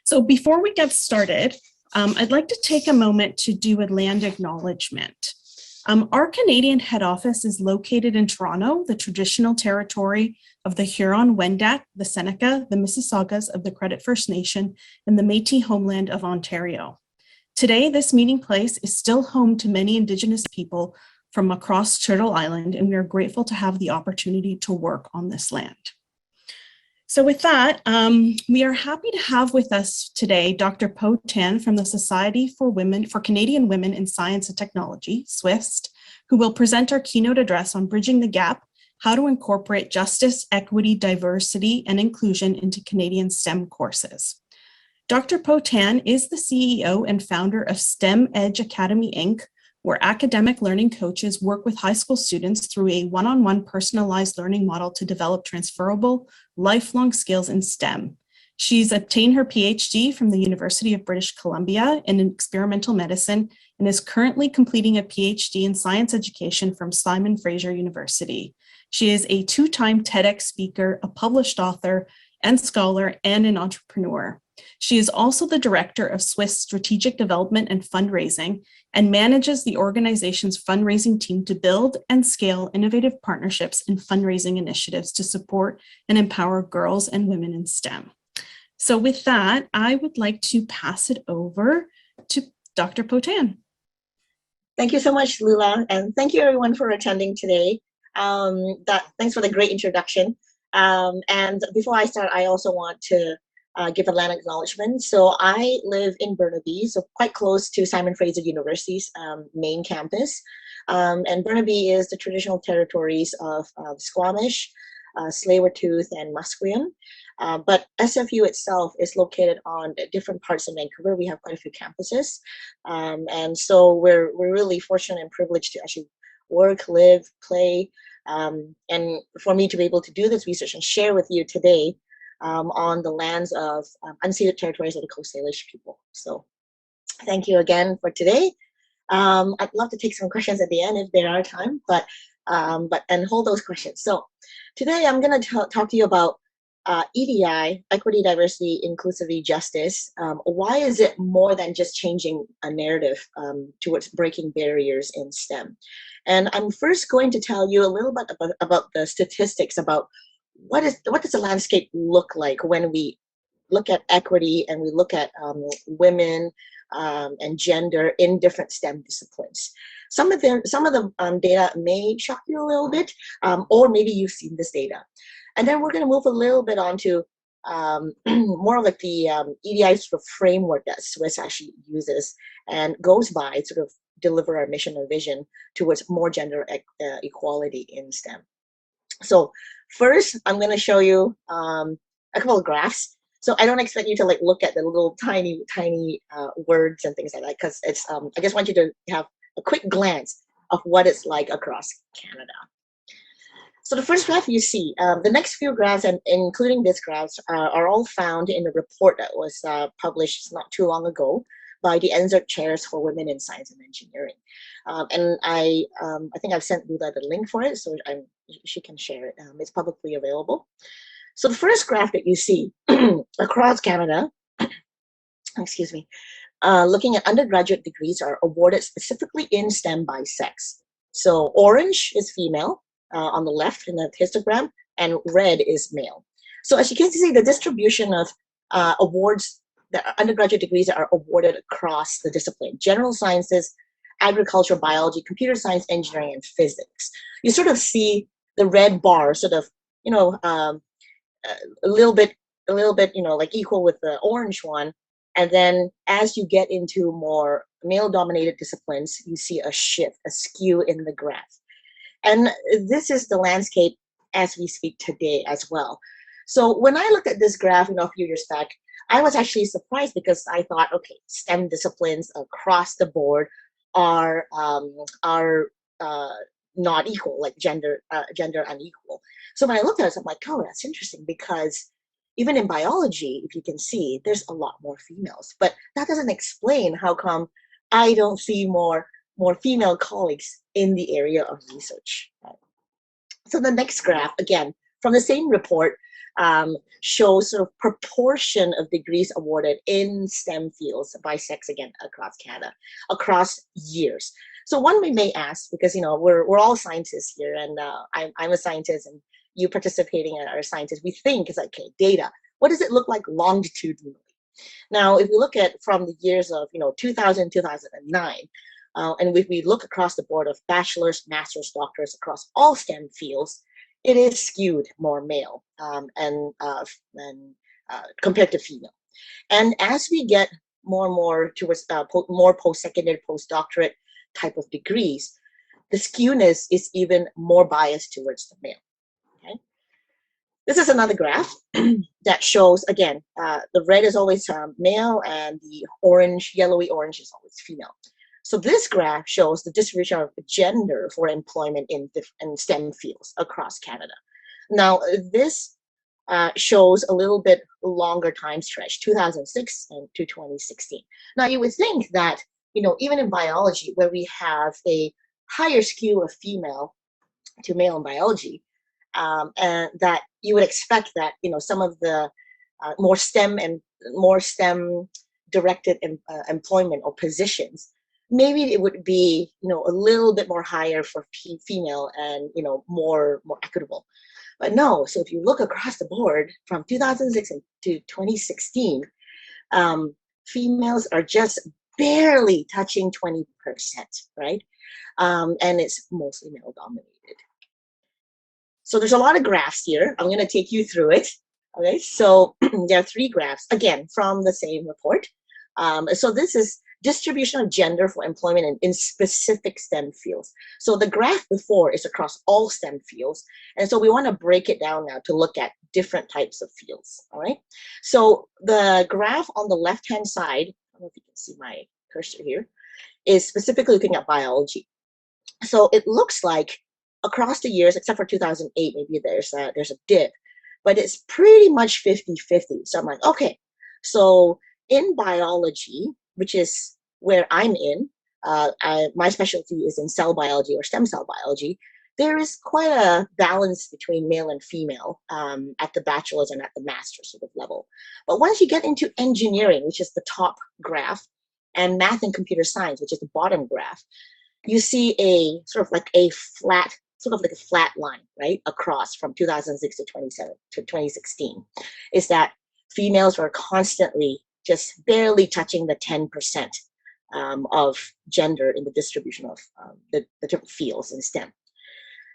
So before we get started, I'd like to take a moment to do a land acknowledgement. Our Canadian head office is located in Toronto, the traditional territory of the Huron-Wendat, the Seneca, the Mississaugas of the Credit First Nation, and the Métis homeland of Ontario. Today, this meeting place is still home to many Indigenous people from across Turtle Island, and we are grateful to have the opportunity to work on this land. So with that, we are happy to have with us today Dr. Poh Tan from the Society for Canadian Women in Science and Technology, SWIST, who will present our keynote address on bridging the gap, how to incorporate justice, equity, diversity, and inclusion into Canadian STEM courses. Dr. Poh Tan is the CEO and founder of STEM Edge Academy, Inc., where academic learning coaches work with high school students through a one-on-one personalized learning model to develop transferable, lifelong skills in STEM. She's obtained her PhD from the University of British Columbia in experimental medicine and is currently completing a PhD in science education from Simon Fraser University. She is a two-time TEDx speaker, a published author and scholar, and an entrepreneur. She is also the director of Swiss Strategic Development and Fundraising and manages the organization's fundraising team to build and scale innovative partnerships and fundraising initiatives to support and empower girls and women in STEM. So with that, I would like to pass it over to Dr. Poh Tan. Thank you so much, Lula, and thank you everyone for attending today. Thanks for the great introduction. And before I start, I also want to give a land acknowledgement. So I live in Burnaby, so quite close to Simon Fraser University's main campus. And Burnaby is the traditional territories of Squamish, Tsleil-Waututh, and Musqueam. But SFU itself is located on different parts of Vancouver. We have quite a few campuses. And so we're really fortunate and privileged to actually work, live, play, and for me to be able to do this research and share with you today on the lands of unceded territories of the Coast Salish people. So thank you again for today. I'd love to take some questions at the end if there are time, but hold those questions. So today I'm going to talk to you about EDI, equity, diversity, inclusivity, justice. Why is it more than just changing a narrative towards breaking barriers in STEM? And I'm first going to tell you a little bit about the statistics about what does the landscape look like when we look at equity and we look at women and gender in different STEM disciplines. Some of the data may shock you a little bit, or maybe you've seen this data. And then we're going to move a little bit on to more like the EDI sort of framework that Swiss actually uses and goes by to sort of deliver our mission or vision towards more gender equality in STEM. So first, I'm going to show you a couple of graphs. So I don't expect you to like look at the little tiny words and things like that, because it's I just want you to have a quick glance of what it's like across Canada. So the first graph you see, the next few graphs, and including this graphs, are all found in a report that was published not too long ago by the NSERC Chairs for Women in Science and Engineering. And I think I've sent Lula the link for it, so she can share it. It's publicly available. So the first graph that you see across Canada, excuse me, looking at undergraduate degrees are awarded specifically in STEM by sex. So orange is female on the left in the histogram, and red is male. So as you can see, the distribution of awards, the undergraduate degrees that are awarded across the discipline: general sciences, agriculture, biology, computer science, engineering, and physics. You sort of see the red bar sort of, a little bit, like equal with the orange one. And then as you get into more male-dominated disciplines, you see a shift, a skew in the graph. And this is the landscape as we speak today as well. So when I looked at this graph, a few years back, I was actually surprised because I thought, okay, STEM disciplines across the board are not equal, like gender unequal. So when I looked at it, I'm like, oh, that's interesting, because even in biology, if you can see, there's a lot more females. But that doesn't explain how come I don't see more female colleagues in the area of research. Right? So the next graph, again, from the same report, shows sort of proportion of degrees awarded in STEM fields by sex, again, across Canada, across years. So one may ask, because we're all scientists here, and I'm a scientist, and you participating are a scientist. We think it's like, okay, data. What does it look like longitudinally? Now, if we look at from the years of 2000, 2009, and if we look across the board of bachelor's, master's, doctors across all STEM fields, it is skewed more male and compared to female. And as we get more and more towards more post-secondary, postdoctorate type of degrees, the skewness is even more biased towards the male. Okay, this is another graph that shows, again, the red is always male, and the orange, yellowy orange is always female. So this graph shows the distribution of gender for employment in STEM fields across Canada. Now, this shows a little bit longer time stretch, 2006 and to 2016. Now, you would think that, even in biology, where we have a higher skew of female to male in biology, and that you would expect that, some of the more STEM directed employment or positions, maybe it would be, a little bit more higher for female and, more equitable. But no, so if you look across the board from 2006 to 2016, females are just barely touching 20%, right? And it's mostly male dominated. So there's a lot of graphs here. I'm going to take you through it. Okay, so there are 3 graphs, again, from the same report. So this is distribution of gender for employment in specific STEM fields. So the graph before is across all STEM fields. And so we want to break it down now to look at different types of fields. All right. So the graph on the left-hand side, I don't know if you can see my cursor here, is specifically looking at biology. So it looks like across the years, except for 2008, maybe there's a dip, but it's pretty much 50-50. So I'm like, okay, so in biology, which is where I'm in, my specialty is in cell biology or stem cell biology, there is quite a balance between male and female at the bachelor's and at the master's sort of level. But once you get into engineering, which is the top graph, and math and computer science, which is the bottom graph, you see a sort of like a flat, line, right, across from 2006 to 2016, is that females were constantly just barely touching the 10% of gender in the distribution of the different fields in STEM.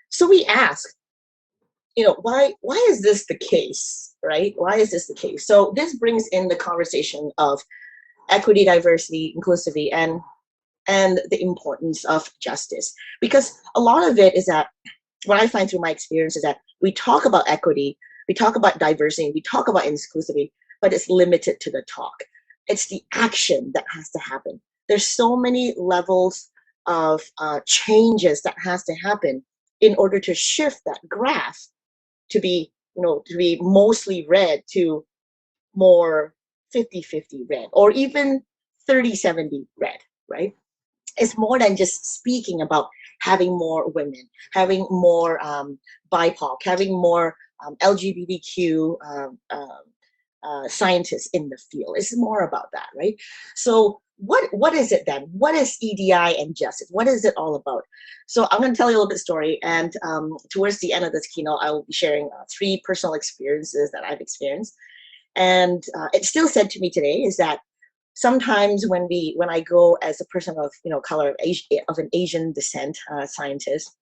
So we ask, why is this the case, right? Why is this the case? So this brings in the conversation of equity, diversity, inclusivity, and the importance of justice. Because a lot of it is that, what I find through my experience is that we talk about equity, we talk about diversity, we talk about inclusivity, but it's limited to the talk. It's the action that has to happen. There's so many levels of changes that has to happen in order to shift that graph to be, to be mostly red to more 50-50 red, or even 30-70 red, right? It's more than just speaking about having more women, having more BIPOC, having more LGBTQ scientists in the field. It's more about that, right? So what is it then? What is EDI and justice? What is it all about? So I'm going to tell you a little bit story, and towards the end of this keynote, I will be sharing 3 personal experiences that I've experienced. And it's still said to me today is that sometimes when I go as a person of color, of an Asian descent scientist,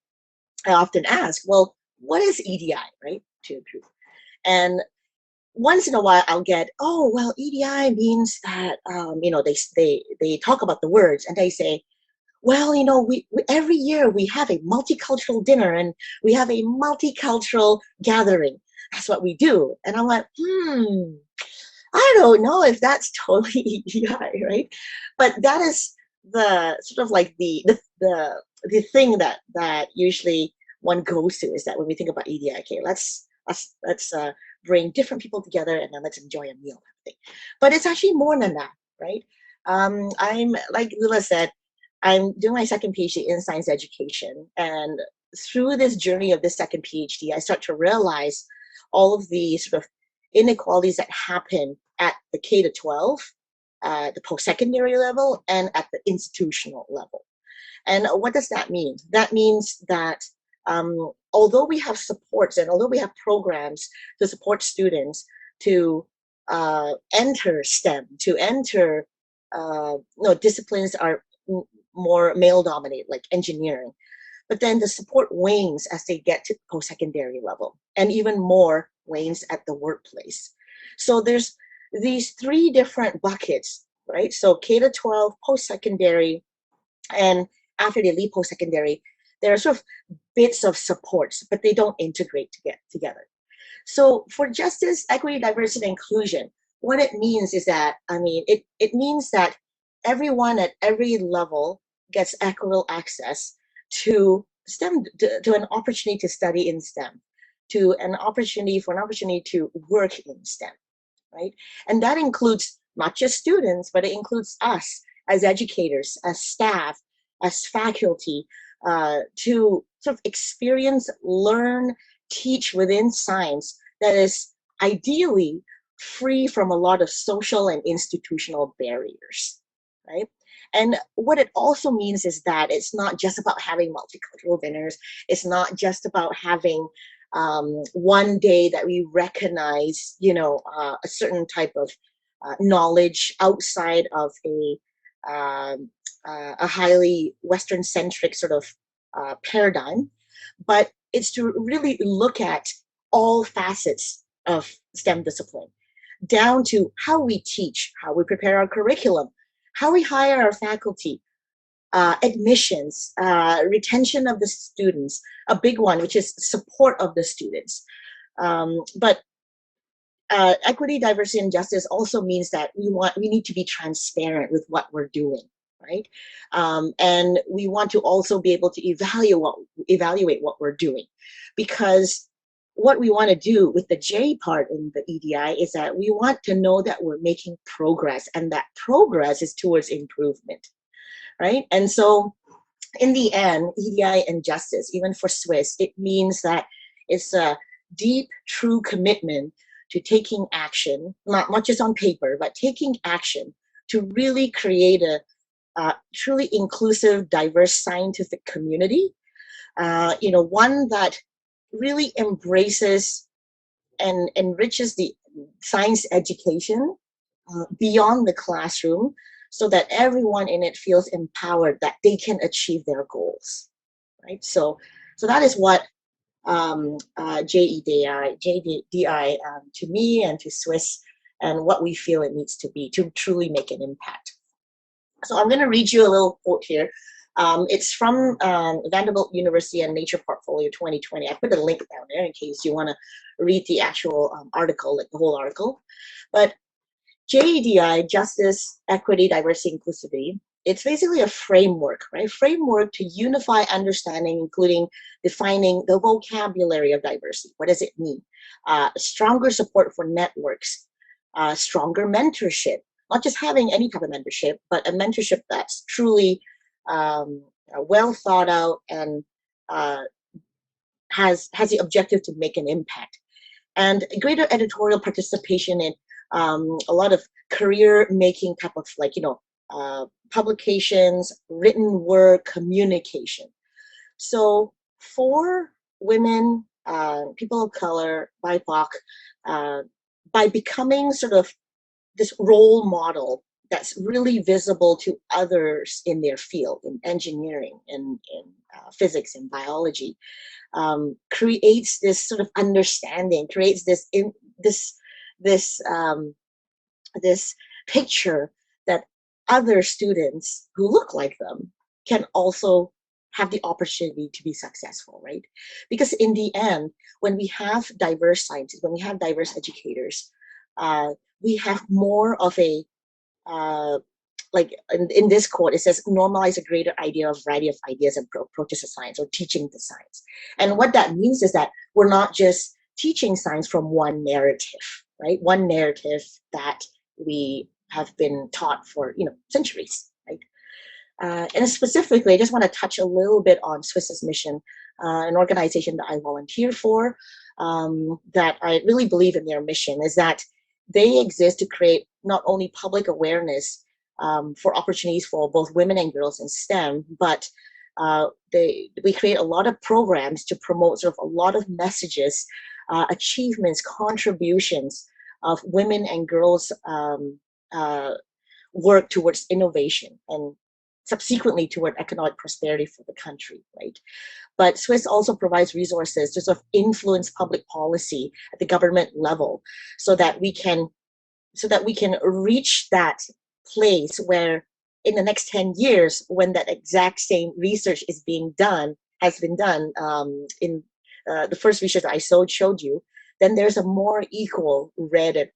I often ask, well, what is EDI, right? To improve. And once in a while I'll get, oh, well, EDI means that, they talk about the words and they say, well, we every year we have a multicultural dinner and we have a multicultural gathering. That's what we do. And I'm like, I don't know if that's totally EDI, right? But that is the sort of like the thing that usually one goes to, is that when we think about EDI, okay, let's bring different people together and then let's enjoy a meal. But it's actually more than that, right? I'm, like Lila said, I'm doing my second PhD in science education, and through this journey of this second PhD, I start to realize all of the sort of inequalities that happen at the K to 12, the post-secondary level, and at the institutional level. And what does that mean? That means that although we have supports and although we have programs to support students to enter STEM, to enter disciplines are more male dominated, like engineering, but then the support wanes as they get to post-secondary level, and even more wanes at the workplace. So there's these three different buckets, right? So K to 12, post-secondary, and after they leave post-secondary, there are sort of bits of supports, but they don't integrate together. So for justice, equity, diversity, and inclusion, what it means is that, it means that everyone at every level gets equitable access to STEM, to an opportunity to study in STEM, to an opportunity to work in STEM, right? And that includes not just students, but it includes us as educators, as staff, as faculty, to sort of experience, learn, teach within science that is ideally free from a lot of social and institutional barriers, right? And what it also means is that it's not just about having multicultural dinners. It's not just about having one day that we recognize, a certain type of knowledge outside of a highly Western-centric sort of paradigm, but it's to really look at all facets of STEM discipline, down to how we teach, how we prepare our curriculum, how we hire our faculty, admissions, retention of the students, a big one, which is support of the students. But equity, diversity, and justice also means that we need to be transparent with what we're doing, right? And we want to also be able to evaluate what we're doing, because what we want to do with the J part in the EDI is that we want to know that we're making progress, and that progress is towards improvement, right? And so in the end, EDI and justice, even for Swiss, it means that it's a deep, true commitment to taking action, not just on paper, but taking action to really create a truly inclusive, diverse scientific community, one that really embraces and enriches the science education beyond the classroom, so that everyone in it feels empowered that they can achieve their goals, right? So that is what JEDI to me and to Swiss, and what we feel it needs to be to truly make an impact. So I'm going to read you a little quote here. It's from Vanderbilt University and Nature Portfolio 2020. I put a link down there in case you want to read the actual article, like the whole article. But JEDI, Justice, Equity, Diversity, Inclusivity, it's basically a framework, right? Framework to unify understanding, including defining the vocabulary of diversity. What does it mean? Stronger support for networks, stronger mentorship, not just having any type of mentorship, but a mentorship that's truly well thought out and has the objective to make an impact, and greater editorial participation in a lot of career making type of publications, written work, communication. So for women, people of color, BIPOC, by becoming sort of this role model that's really visible to others in their field, in engineering, in physics and biology, creates this sort of understanding, creates this picture that other students who look like them can also have the opportunity to be successful, right? Because in the end, when we have diverse scientists, when we have diverse educators, we have more of a, like in this quote, it says, normalize a greater idea of variety of ideas and approaches to science, or teaching the science. And what that means is that we're not just teaching science from one narrative, right? One narrative that we have been taught for centuries, right? And specifically, I just want to touch a little bit on Swiss's mission, an organization that I volunteer for. that I really believe in their mission is that they exist to create not only public awareness for opportunities for both women and girls in STEM, but we create a lot of programs to promote sort of a lot of messages, achievements, contributions of women and girls work towards innovation and subsequently toward economic prosperity for the country, right? But Swiss also provides resources to sort of influence public policy at the government level so that we can reach that place where in the next 10 years, when that exact same research has been done in the first research I showed you, then there's a more equal red and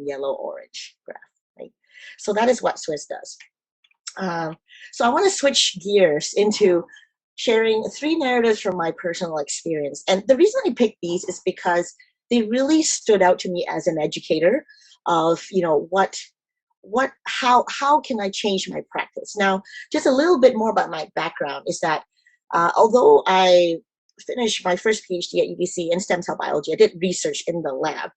yellow orange graph, right? So that is what Swiss does. So I want to switch gears into sharing 3 narratives from my personal experience. And the reason I picked these is because they really stood out to me as an educator of, you know, how can I change my practice? Now, just a little bit more about my background is that although I finished my first PhD at UBC in stem cell biology, I did research in the lab.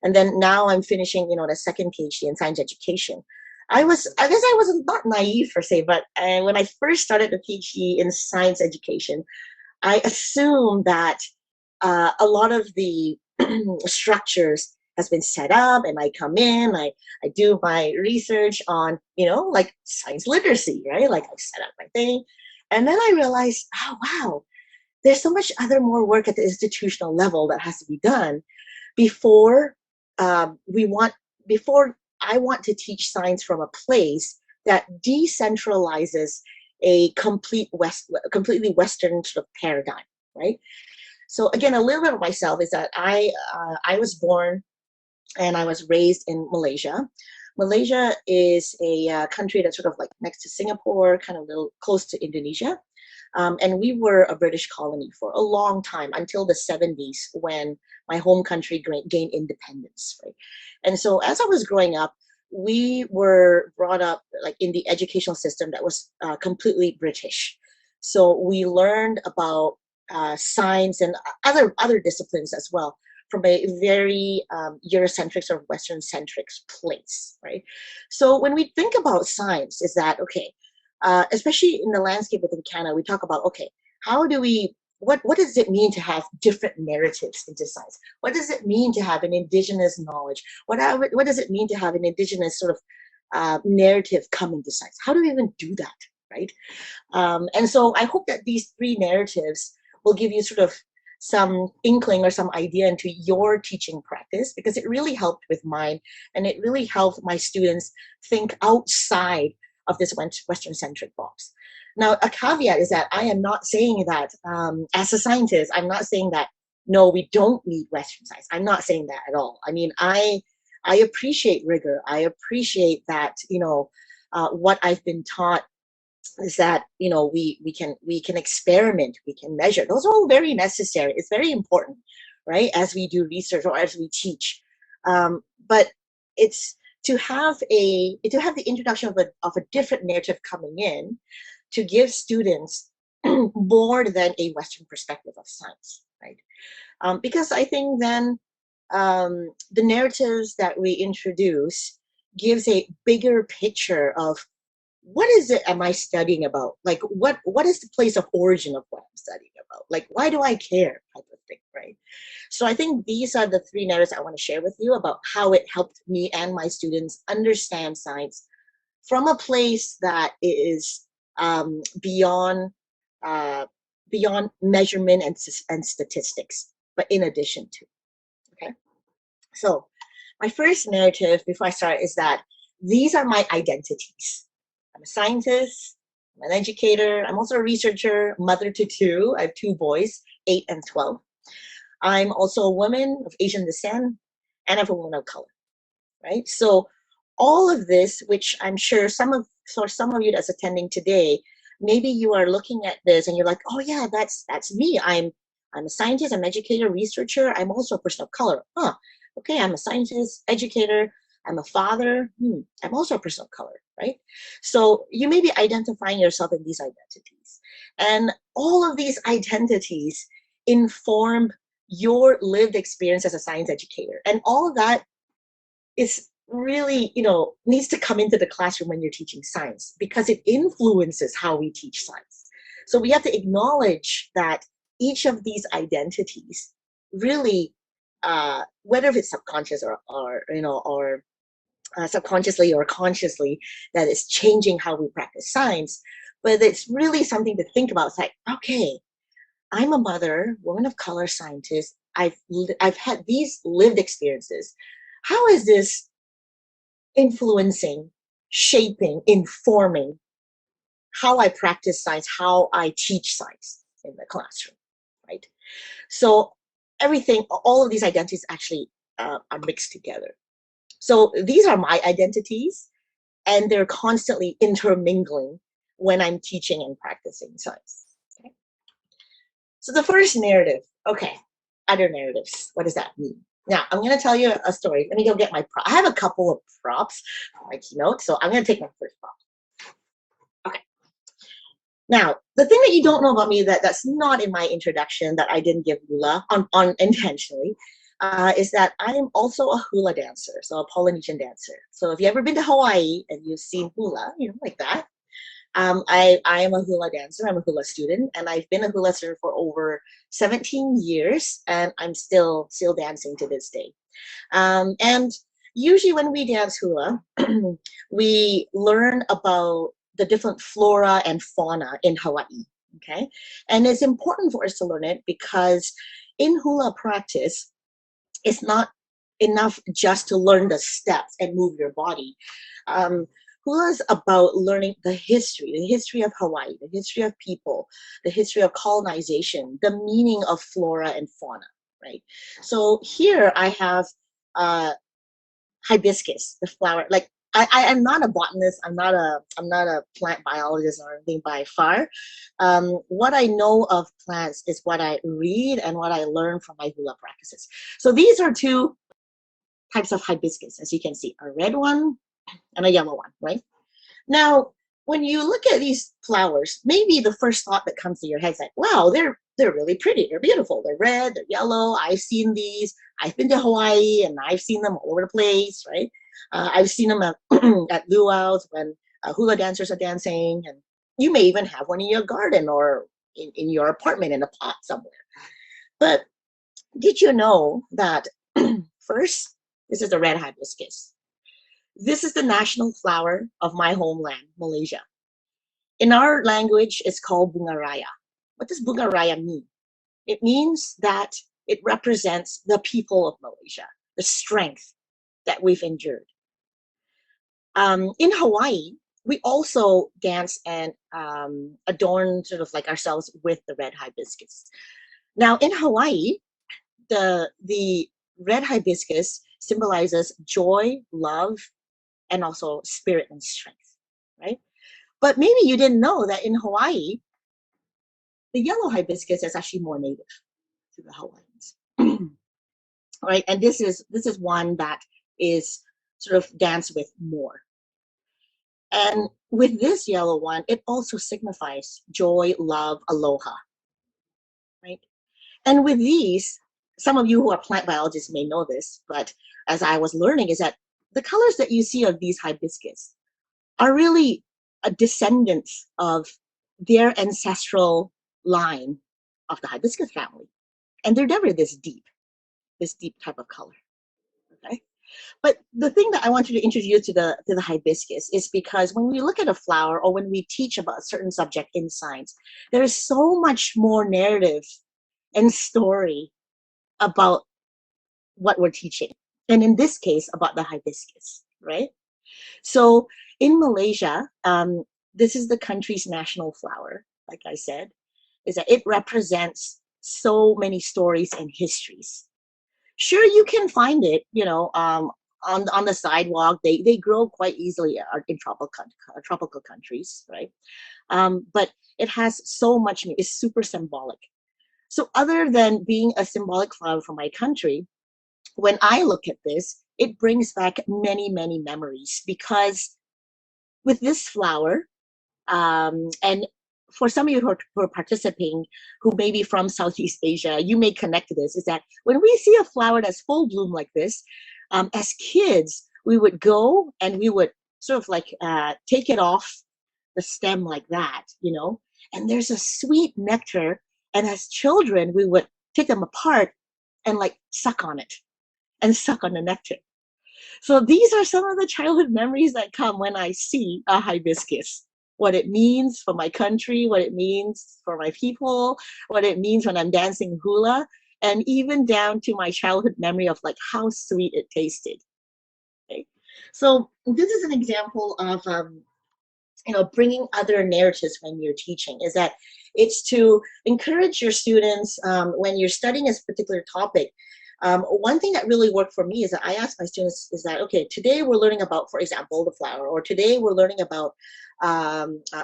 And then now I'm finishing, you know, the second PhD in science education. I guess I was not naive per se, but when I first started the PhD in science education, I assumed that a lot of the structures has been set up, and I come in, I do my research on, you know, like science literacy, right? Like I set up my thing, and then I realized, oh wow, there's so much other more work at the institutional level that has to be done before I want to teach science from a place that decentralizes a completely Western sort of paradigm, right? So again, a little bit of myself is that I was born and I was raised in Malaysia. Malaysia is a country that's sort of like next to Singapore, kind of a little close to Indonesia. And we were a British colony for a long time until the 70s when my home country gained independence, right? And so as I was growing up, we were brought up like in the educational system that was completely British. So we learned about science and other disciplines as well from a very Eurocentric or Western-centric place, right? So when we think about science, is that, okay, especially in the landscape within Canada, we talk about, okay, how do we, what does it mean to have different narratives into science? What does it mean to have an indigenous knowledge? What does it mean to have an indigenous sort of narrative come into science? How do we even do that, right? And so I hope that these 3 narratives will give you sort of some inkling or some idea into your teaching practice, because it really helped with mine, and it really helped my students think outside of this Western-centric box. Now, a caveat is that I am not saying that, as a scientist, I'm not saying that, no, we don't need Western science. I'm not saying that at all. I mean, I appreciate rigor. I appreciate that, you know, what I've been taught is that, you know, we can experiment, we can measure. Those are all very necessary. It's very important, right? As we do research or as we teach. But it's to have the introduction of a different narrative coming in to give students more than a Western perspective of science, right? Because I think then the narratives that we introduce gives a bigger picture of what is it am I studying about? Like what is the place of origin of what I'm studying about? Like why do I care type of thing, right? So I think these are the 3 narratives I want to share with you about how it helped me and my students understand science from a place that is beyond measurement and statistics, but in addition to. Okay, so my first narrative before I start is that these are my identities. I'm a scientist, I'm an educator, I'm also a researcher, mother to 2. I have 2 boys, 8 and 12. I'm also a woman of Asian descent, and I'm a woman of color, right? So all of this, which I'm sure some of you that's attending today, maybe you are looking at this and you're like, oh yeah, that's me. I'm a scientist, I'm an educator, researcher, I'm also a person of color. Huh, okay, I'm a scientist, educator, I'm a father, I'm also a person of color, right? So you may be identifying yourself in these identities. And all of these identities inform your lived experience as a science educator. And all of that is really, needs to come into the classroom when you're teaching science, because it influences how we teach science. So we have to acknowledge that each of these identities really, whether it's subconscious or subconsciously or consciously, that is changing how we practice science. But it's really something to think about. It's like, okay, I'm a mother, woman of color scientist. I've had these lived experiences. How is this influencing, shaping, informing how I practice science, how I teach science in the classroom, right? So everything, all of these identities actually are mixed together. So these are my identities, and they're constantly intermingling when I'm teaching and practicing science. Okay? So the first narrative, okay, other narratives. What does that mean? Now, I'm going to tell you a story. Let me go get my prop. I have a couple of props for my keynote, so I'm going to take my first prop. Okay. Now, the thing that you don't know about me that's not in my introduction that I didn't give Lula on intentionally is that I am also a hula dancer, so a Polynesian dancer. So if you've ever been to Hawaii and you've seen hula, like that, I am a hula dancer. I'm a hula student, and I've been a hula dancer for over 17 years, and I'm still dancing to this day. And usually when we dance hula, we learn about the different flora and fauna in Hawaii, okay? And it's important for us to learn it because in hula practice, it's not enough just to learn the steps and move your body. Hula is about learning the history of Hawaii, the history of people, the history of colonization, the meaning of flora and fauna, right? So here I have hibiscus, the flower. Like I'm not a botanist. I'm not a plant biologist or anything by far. What I know of plants is what I read and what I learn from my hula practices. So these are two types of hibiscus, as you can see, a red one and a yellow one, right? Now, when you look at these flowers, maybe the first thought that comes to your head is like, wow, they're really pretty, they're beautiful, they're red, they're yellow, I've seen these, I've been to Hawaii and I've seen them all over the place, right? I've seen them at luau's when hula dancers are dancing, and you may even have one in your garden or in your apartment in a pot somewhere. But did you know that first, this is the red hibiscus. This is the national flower of my homeland, Malaysia. In our language, it's called bunga raya. What does bunga raya mean? It means that it represents the people of Malaysia, the strength that we've endured. In Hawaii, we also dance and adorn sort of like ourselves with the red hibiscus. Now in Hawaii, the red hibiscus symbolizes joy, love, and also spirit and strength, right? But maybe you didn't know that in Hawaii, the yellow hibiscus is actually more native to the Hawaiians, right? And this is one that is sort of danced with more. And with this yellow one, it also signifies joy, love, aloha, right? And with these, some of you who are plant biologists may know this, but as I was learning is that the colors that you see of these hibiscus are really a descendants of their ancestral line of the hibiscus family. And they're never this deep type of color, okay? But the thing that I wanted to introduce to the hibiscus is because when we look at a flower or when we teach about a certain subject in science, there is so much more narrative and story about what we're teaching. And in this case, about the hibiscus, right? So in Malaysia, this is the country's national flower, like I said, is that it represents so many stories and histories. Sure, you can find it, on the sidewalk. They grow quite easily in tropical countries, right? But it has so much, it's super symbolic. So other than being a symbolic flower for my country, when I look at this, it brings back many, many memories because with this flower, and for some of you who are participating, who may be from Southeast Asia, you may connect to this, is that when we see a flower that's full bloom like this, as kids, we would go and we would sort of like take it off the stem like that, and there's a sweet nectar. And as children, we would take them apart and like suck on it and suck on the nectar. So these are some of the childhood memories that come when I see a hibiscus. What it means for my country, what it means for my people, what it means when I'm dancing hula, and even down to my childhood memory of like how sweet it tasted. Okay? So this is an example of bringing other narratives when you're teaching, is that it's to encourage your students when you're studying this particular topic. One thing that really worked for me is that I asked my students is that, okay, today we're learning about, for example, the flower, or today we're learning about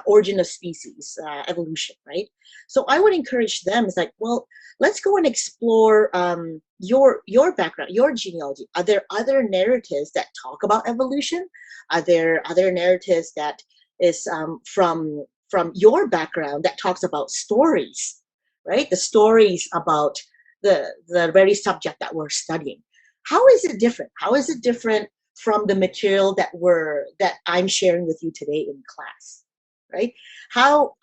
origin of species, evolution, right? So I would encourage them, it's like, well, let's go and explore your background, your genealogy. Are there other narratives that talk about evolution? Are there other narratives that is from your background that talks about stories, right? The stories about the very subject that we're studying. How is it different? How is it different from the material that I'm sharing with you today in class, right? How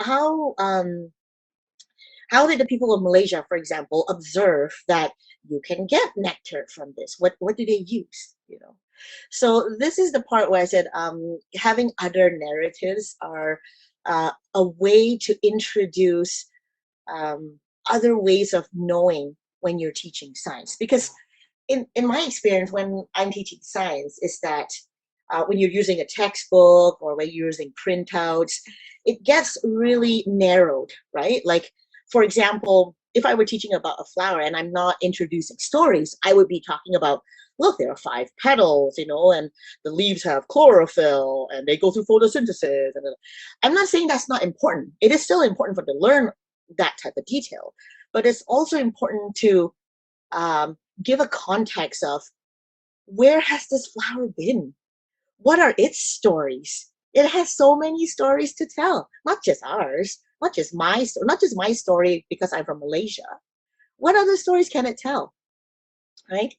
did the people of Malaysia, for example, observe that you can get nectar from this? What do they use? So this is the part where I said having other narratives are a way to introduce other ways of knowing when you're teaching science. Because in my experience, when I'm teaching science, is that when you're using a textbook or when you're using printouts, it gets really narrowed, right? Like, for example, if I were teaching about a flower and I'm not introducing stories, I would be talking about, look, there are 5 petals, and the leaves have chlorophyll and they go through photosynthesis. And I'm not saying that's not important. It is still important for them to learn that type of detail, but it's also important to give a context of where has this flower been? What are its stories? It has so many stories to tell, not just ours, not just my story, not just my story because I'm from Malaysia. What other stories can it tell, right?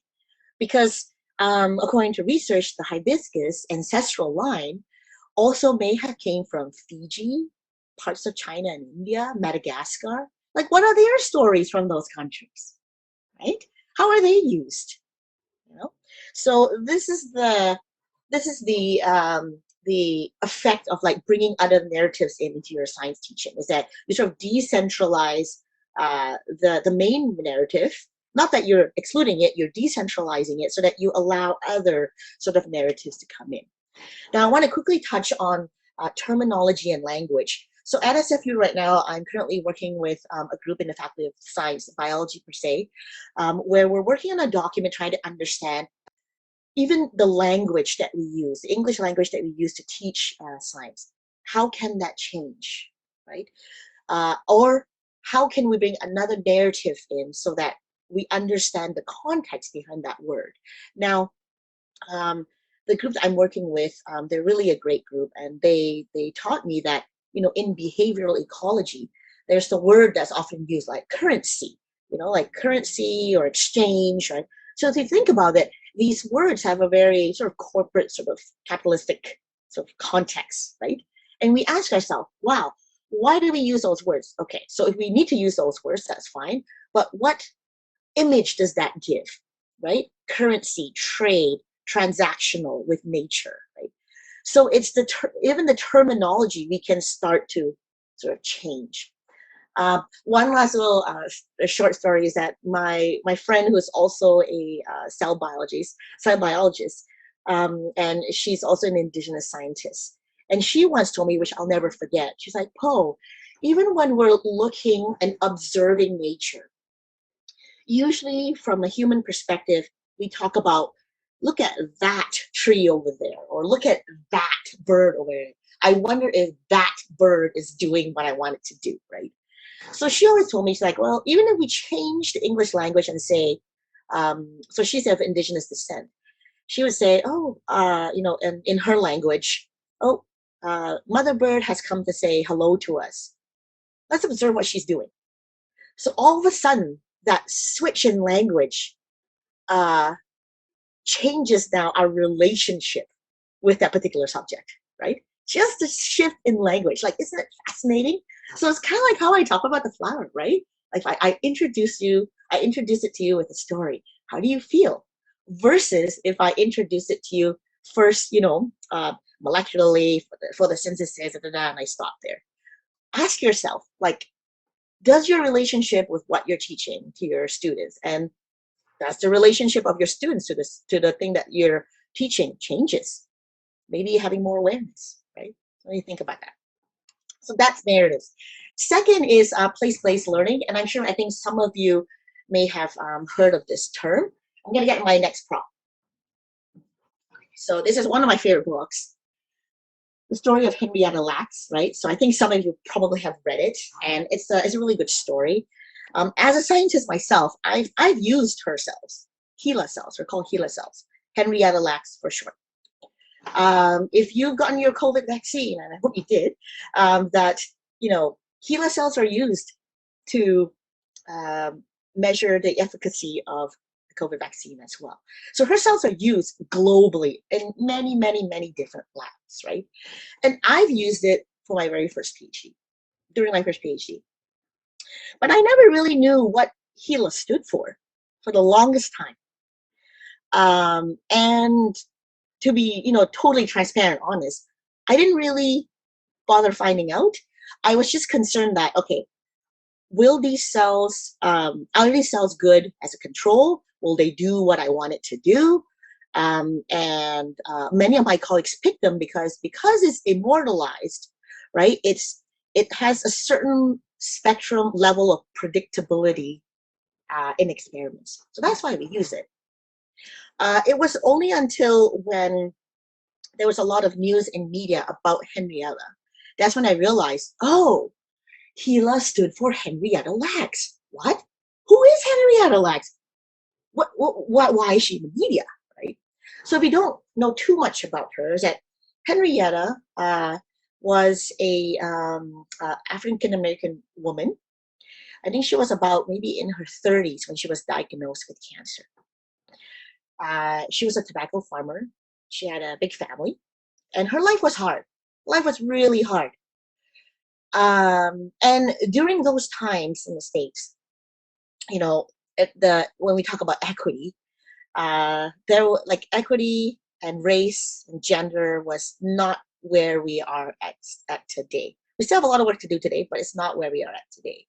Because according to research, the hibiscus ancestral line also may have came from Fiji, parts of China and India, Madagascar. Like, what are their stories from those countries, right? How are they used? So this is the effect of like bringing other narratives into your science teaching, is that you sort of decentralize the main narrative. Not that you're excluding it, you're decentralizing it so that you allow other sort of narratives to come in. Now, I want to quickly touch on terminology and language. So at SFU right now, I'm currently working with a group in the Faculty of Science, Biology per se, where we're working on a document trying to understand even the language that we use, the English language that we use to teach science. How can that change, right? Or how can we bring another narrative in so that we understand the context behind that word? Now, the group that I'm working with, they're really a great group, and they taught me that, in behavioral ecology, there's the word that's often used like currency, like currency or exchange, right? So if you think about it, these words have a very sort of corporate, sort of capitalistic sort of context, right? And we ask ourselves, wow, why do we use those words? Okay, so if we need to use those words, that's fine. But what image does that give, right? Currency, trade, transactional with nature, right? So it's even the terminology we can start to sort of change. One last little a short story is that my friend, who is also a cell biologist, and she's also an indigenous scientist. And she once told me, which I'll never forget, she's like, Poh, even when we're looking and observing nature, usually from a human perspective, we talk about, look at that tree over there, or look at that bird over there. I wonder if that bird is doing what I want it to do, right? So she always told me, she's like, well, even if we change the English language and say, so she's of indigenous descent, she would say, oh, in her language, oh, mother bird has come to say hello to us. Let's observe what she's doing. So all of a sudden, that switch in language changes now our relationship with that particular subject, right? Just a shift in language. Like, isn't it fascinating? So it's kind of like how I talk about the flower, right? Like I introduce it to you with a story. How do you feel? Versus if I introduce it to you first, molecularly for the synthesis, and I stop there. Ask yourself, like, does your relationship with what you're teaching to your students, and does the relationship of your students to the thing that you're teaching changes? Maybe having more awareness, right? What do you think about that? So that's narratives. Second is place-based learning, and I think some of you may have heard of this term. I'm gonna get my next prop. So this is one of my favorite books, The Story of Henrietta Lacks, right? So I think some of you probably have read it, and it's a really good story. As a scientist myself, I've used her cells, HeLa cells, they're called HeLa cells, Henrietta Lacks for short. If you've gotten your COVID vaccine, and I hope you did, that HeLa cells are used to measure the efficacy of the COVID vaccine as well. So her cells are used globally in many, many, many different labs, right? And I've used it for my very first PhD, during my first PhD. But I never really knew what HeLa stood for the longest time. And to be, totally transparent, honest, I didn't really bother finding out. I was just concerned that, okay, will these cells, are these cells good as a control? Will they do what I want it to do? And many of my colleagues picked them because it's immortalized, right? It has a certain spectrum level of predictability in experiments. So that's why we use it. It was only until when there was a lot of news in media about Henrietta, that's when I realized, oh, HeLa stood for Henrietta Lacks. What? Who is Henrietta Lacks? Why is she in the media, right? So if you don't know too much about her, is that Henrietta was a African-American woman. I think she was about maybe in her 30s when she was diagnosed with cancer. She was a tobacco farmer. She had a big family, and her life was hard. Life was really hard. And during those times in the States, when we talk about equity, there were like equity and race and gender was not where we are at today. We still have a lot of work to do today, but it's not where we are at today.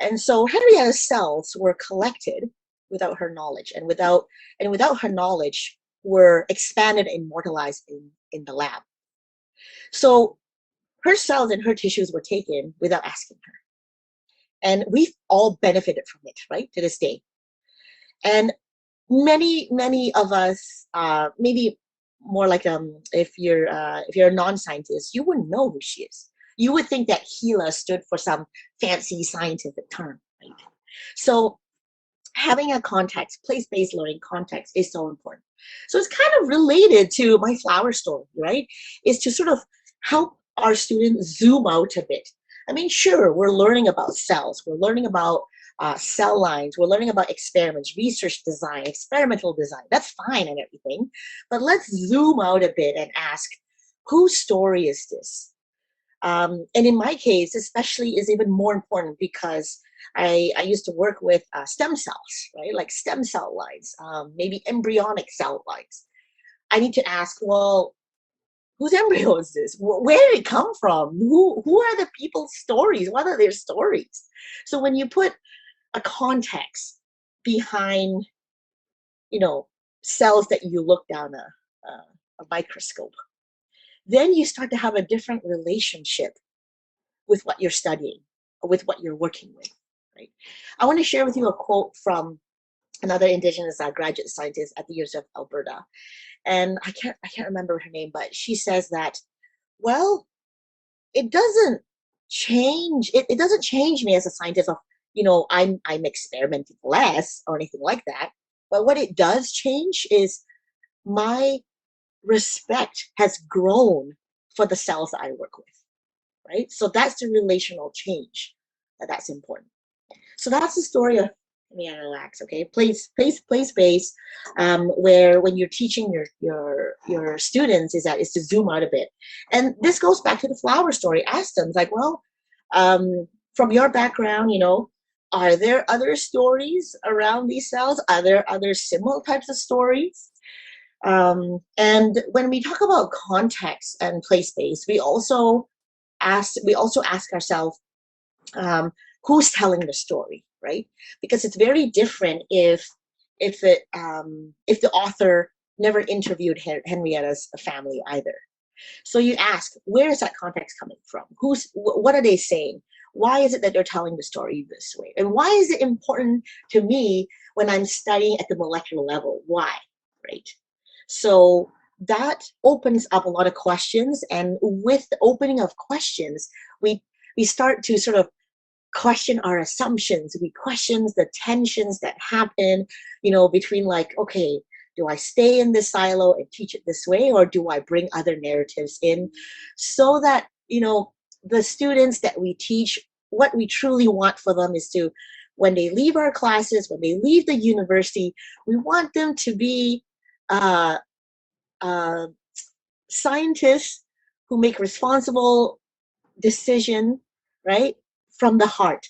And so Henrietta's cells were collected without her knowledge, and without her knowledge were expanded and immortalized in the lab. So her cells and her tissues were taken without asking her. And we've all benefited from it, right, to this day. And many of us, maybe more like if you're a non-scientist, you wouldn't know who she is. You would think that HeLa stood for some fancy scientific term, right? So having a context, place-based learning context is so important. So it's kind of related to my flower story, right? Is to sort of help our students zoom out a bit. I mean, sure, we're learning about cells, we're learning about cell lines, we're learning about experiments, research design, experimental design. That's fine and everything, but let's zoom out a bit and ask, whose story is this? And in my case, especially, is even more important because I used to work with stem cells, right? Like stem cell lines, maybe embryonic cell lines. I need to ask, well, whose embryo is this? Where did it come from? Who are the people's stories? What are their stories? So when you put a context behind, cells that you look down a microscope, then you start to have a different relationship with what you're studying or with what you're working with, right? I want to share with you a quote from another Indigenous graduate scientist at the University of Alberta. And I can't remember her name, but she says that, well, it doesn't change me as a scientist of, I'm experimenting less or anything like that. But what it does change is my respect has grown for the cells that I work with, right? So that's the relational change. that that's important. So that's the story of relax, okay? Place space, where when you're teaching your students is to zoom out a bit. And this goes back to the flower story. Ask them, like, well, from your background, are there other stories around these cells? Are there other similar types of stories? And when we talk about context and place space, we also ask ourselves, who's telling the story, right? Because it's very different if the author never interviewed Henrietta's family either. So you ask, where is that context coming from? What are they saying? Why is it that they're telling the story this way? And why is it important to me when I'm studying at the molecular level? Why, right? So that opens up a lot of questions, and with the opening of questions, we start to sort of question our assumptions. We question the tensions that happen, between, like, okay, do I stay in this silo and teach it this way, or do I bring other narratives in, so that, the students that we teach, what we truly want for them is to, when they leave our classes, when they leave the university, we want them to be scientists who make responsible decision, right, from the heart,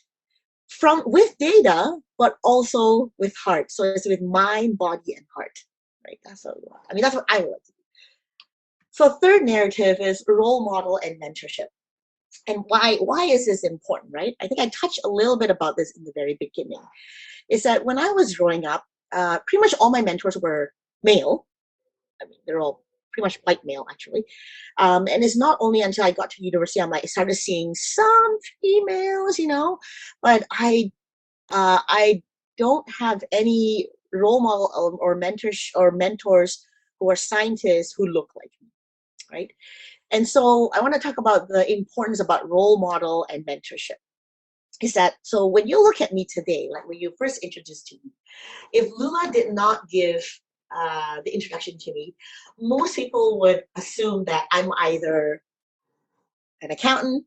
with data, but also with heart. So it's with mind, body, and heart, right? That's what we want. I mean, that's what I would like to do. So third narrative is role model and mentorship. And why is this important, right? I think I touched a little bit about this in the very beginning. Is that when I was growing up, pretty much all my mentors were male. I mean, they're all pretty much white male, actually. And it's not only until I got to university, I started seeing some females, but I don't have any role model or mentors who are scientists who look like me, right? And so I want to talk about the importance about role model and mentorship. Is that, so when you look at me today, like when you first introduced to me, if Lula did not give the introduction to me, most people would assume that I'm either an accountant,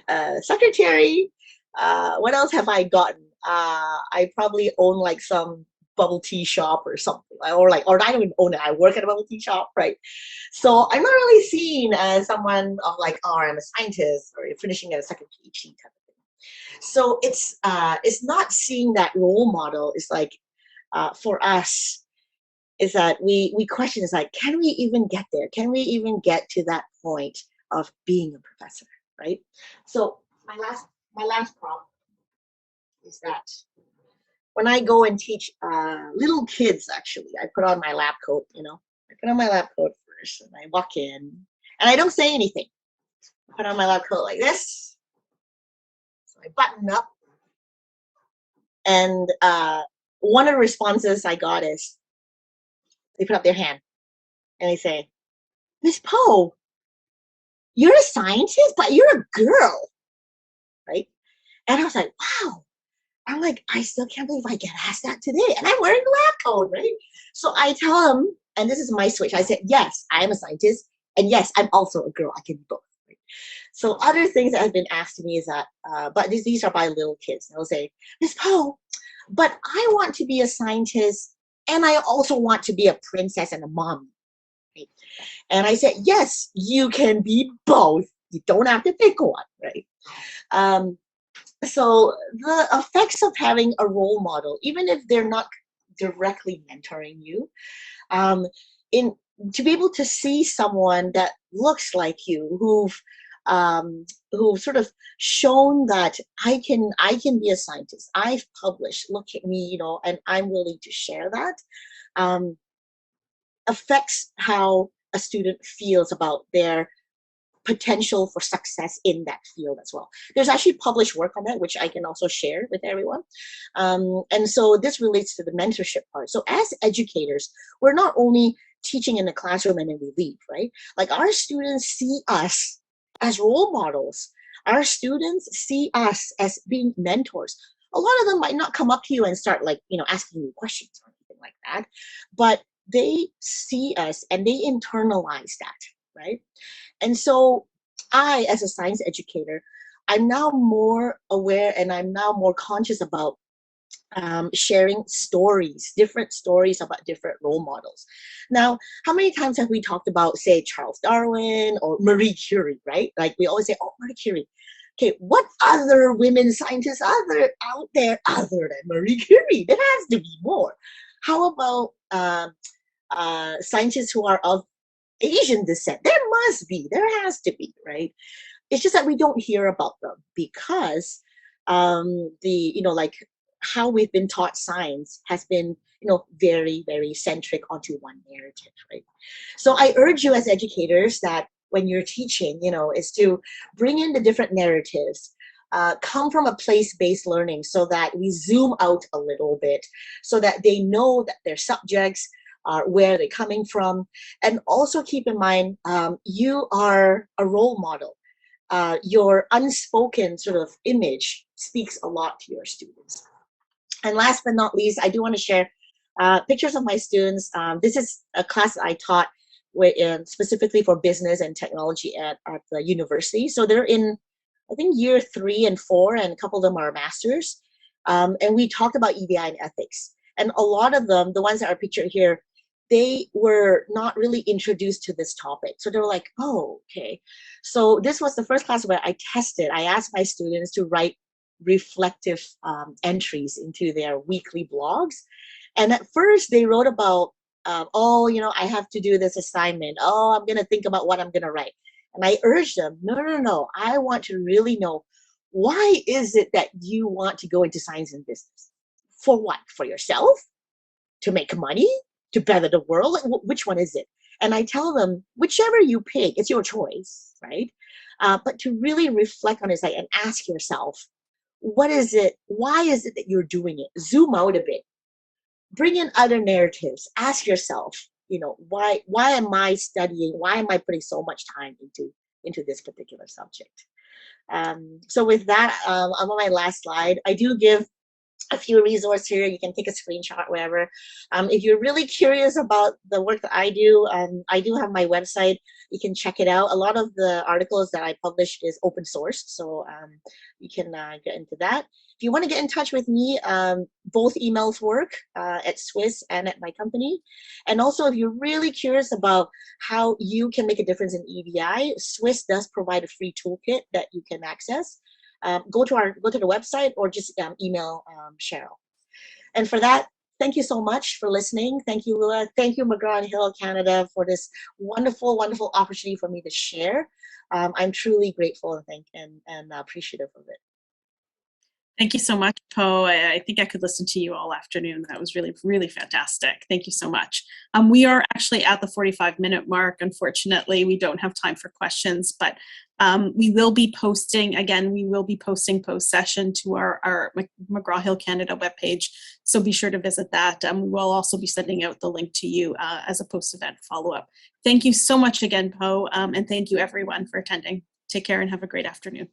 a secretary. What else have I gotten? I probably own like some bubble tea shop or something, or I don't even own it. I work at a bubble tea shop, right? So I'm not really seen as someone of like, oh, I'm a scientist or finishing a second PhD type of thing. So it's not seeing that role model. Is like, for us, is that we question, is like, can we even get there? Can we even get to that point of being a professor, right? So my last prompt is that when I go and teach little kids, actually, I put on my lab coat, I put on my lab coat first, and I walk in, and I don't say anything. I put on my lab coat like this, so I button up, and one of the responses I got is, they put up their hand, and they say, Miss Poh, you're a scientist, but you're a girl, right? And I was like, wow. I'm like, I still can't believe I get asked that today. And I'm wearing a lab coat, right? So I tell them, and this is my switch. I said, yes, I am a scientist. And yes, I'm also a girl. I can do both. Right? So other things that have been asked to me is that, but these are by little kids. They'll say, Miss Poh, but I want to be a scientist, and I also want to be a princess and a mom. Right? And I said, yes, you can be both. You don't have to pick one, right? So the effects of having a role model, even if they're not directly mentoring you, to be able to see someone that looks like you, who've sort of shown that I can be a scientist. I've published. Look at me, and I'm willing to share that. Affects how a student feels about their potential for success in that field as well. There's actually published work on that, which I can also share with everyone. And so this relates to the mentorship part. So as educators, we're not only teaching in the classroom and then we leave, right? Like, our students see us as role models. Our students see us as being mentors. A lot of them might not come up to you and start asking you questions or anything like that, but they see us and they internalize that, right? And so I, as a science educator, I'm now more aware and I'm now more conscious about sharing stories, different stories about different role models. Now, how many times have we talked about, say, Charles Darwin or Marie Curie, right? Like we always say, oh, Marie Curie. Okay, what other women scientists are out there other than Marie Curie? There has to be more. How about scientists who are of Asian descent? There must be, there has to be, right? It's just that we don't hear about them because like how we've been taught science has been, very, very centric onto one narrative, right? So I urge you as educators that when you're teaching, is to bring in the different narratives, come from a place-based learning so that we zoom out a little bit so that they know that their subjects are where they're coming from. And also keep in mind, you are a role model. Your unspoken sort of image speaks a lot to your students. And last but not least, I do want to share pictures of my students. This is a class I taught specifically for business and technology at the university. So they're in, I think, year 3 and 4, and a couple of them are masters. And we talked about EDI and ethics. And a lot of them, the ones that are pictured here, they were not really introduced to this topic. So they were like, oh, okay. So this was the first class where I asked my students to write reflective entries into their weekly blogs. And at first they wrote about, I have to do this assignment. Oh, I'm gonna think about what I'm gonna write. And I urged them, no, I want to really know, why is it that you want to go into science and business? For what? For yourself? To make money? To better the world? Which one is it? And I tell them, whichever you pick, it's your choice, right? But to really reflect on it and ask yourself, what is it? Why is it that you're doing it? Zoom out a bit. Bring in other narratives. Ask yourself, why am I studying? Why am I putting so much time into this particular subject? So with that, I'm on my last slide. I do give a few resources here. You can take a screenshot, whatever. If you're really curious about the work that I do have my website. You can check it out. A lot of the articles that I publish is open source, so you can get into that. If you want to get in touch with me, both emails work at Swiss and at my company. And also, if you're really curious about how you can make a difference in EDI, Swiss does provide a free toolkit that you can access. Go to the website or just email Cheryl. And for that, thank you so much for listening. Thank you, Lula. Thank you, McGraw-Hill Canada, for this wonderful, wonderful opportunity for me to share. I'm truly grateful and appreciative of it. Thank you so much, Poh. I think I could listen to you all afternoon. That was really, really fantastic. Thank you so much. We are actually at the 45-minute mark. Unfortunately, we don't have time for questions, but we will be posting, again, post-session to our McGraw-Hill Canada webpage. So be sure to visit that. We will also be sending out the link to you as a post-event follow-up. Thank you so much again, Poh, and thank you everyone for attending. Take care and have a great afternoon.